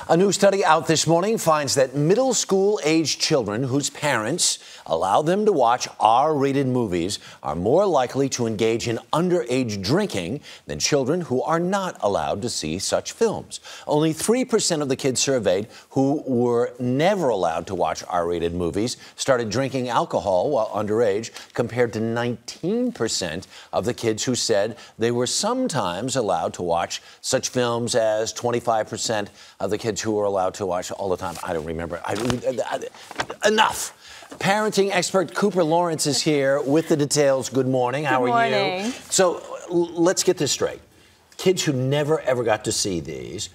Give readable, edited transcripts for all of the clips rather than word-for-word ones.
A new study out this morning finds that middle school-aged children whose parents allow them to watch R-rated movies are more likely to engage in underage drinking than children who are not allowed to see such films. Only 3% of the kids surveyed who were never allowed to watch R-rated movies started drinking alcohol while underage, compared to 19% of the kids who said they were sometimes allowed to watch such films as 25% of the kids who were allowed to watch all the time. I don't remember. Enough. Parenting expert Cooper Lawrence is here with the details. Good morning. How are you? So let's get this straight. Kids who never, ever got to see these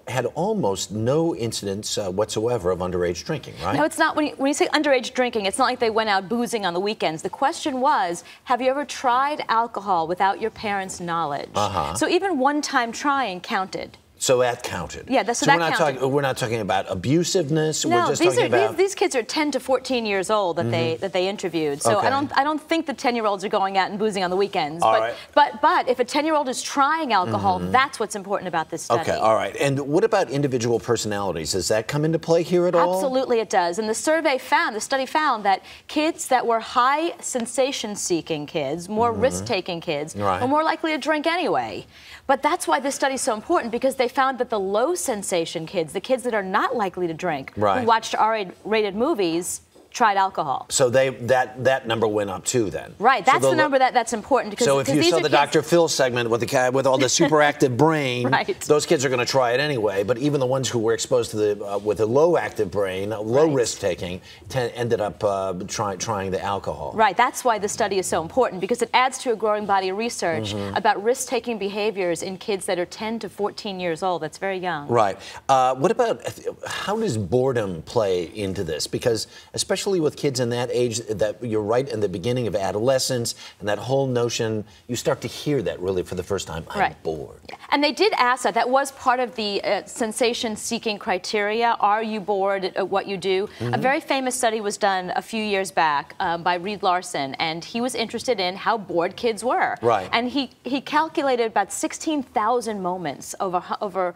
had almost no incidents whatsoever of underage drinking, right? No, it's not. When you say underage drinking, it's not like they went out boozing on the weekends. The question was, have you ever tried alcohol without your parents' knowledge? So even one time trying counted. So that counted. Yeah, so that counted. We're not talking about abusiveness. No, we're just talking about these kids are 10 to 14 years old that they interviewed. So I don't think the 10-year-olds are going out and boozing on the weekends. But if a 10-year-old is trying alcohol, that's what's important about this study. Okay, all right. And what about individual personalities? Does that come into play here at all? Absolutely, it does. And the study found that kids that were high sensation-seeking kids, more risk-taking kids, were more likely to drink anyway. But that's why this study is so important, because they found that the low sensation kids, the kids that are not likely to drink, who watched R-rated movies, tried alcohol. So that number went up too then. Right, that's the number that's important. Because, so if you saw the Dr. Phil segment with the guy with all the super active brain, those kids are going to try it anyway. But even the ones who were exposed to the with a low active brain, low risk taking, ended up trying the alcohol. Right, that's why the study is so important, because it adds to a growing body of research about risk taking behaviors in kids that are 10 to 14 years old. That's very young. Right. What about, how does boredom play into this? Because especially with kids in that age, that you're right in the beginning of adolescence, and that whole notion, you start to hear that really for the first time. I'm bored. And they did ask that. That was part of the sensation-seeking criteria. Are you bored at what you do? A very famous study was done a few years back by Reed Larson, and he was interested in how bored kids were. And he calculated about 16,000 moments over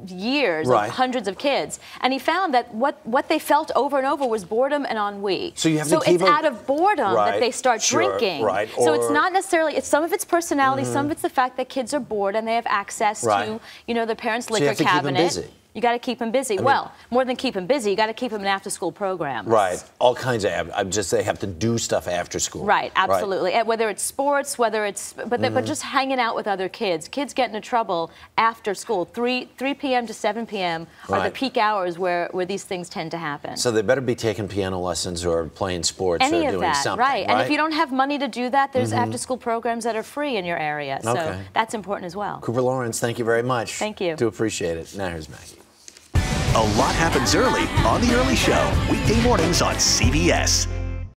years of hundreds of kids, and he found that what they felt over and over was boredom and ennui. So you have to keep it's out of boredom that they start drinking. So it's not necessarily, it's some of it's personality, some of it's the fact that kids are bored and they have access to, you know, their parents' liquor cabinet. You got to keep them busy. Well, more than keep them busy, you got to keep them in after-school programs. Right, all kinds of. They have to do stuff after school. Right, absolutely. Whether it's sports, whether it's, but just hanging out with other kids. Kids get into trouble after school. 3 p.m. to 7 p.m. are the peak hours where these things tend to happen. So they better be taking piano lessons or playing sports or doing something. Right. And if you don't have money to do that, there's after-school programs that are free in your area. So that's important as well. Cooper Lawrence, thank you very much. Thank you. Do appreciate it. Now here's Maggie. A lot happens early on The Early Show, weekday mornings on CBS.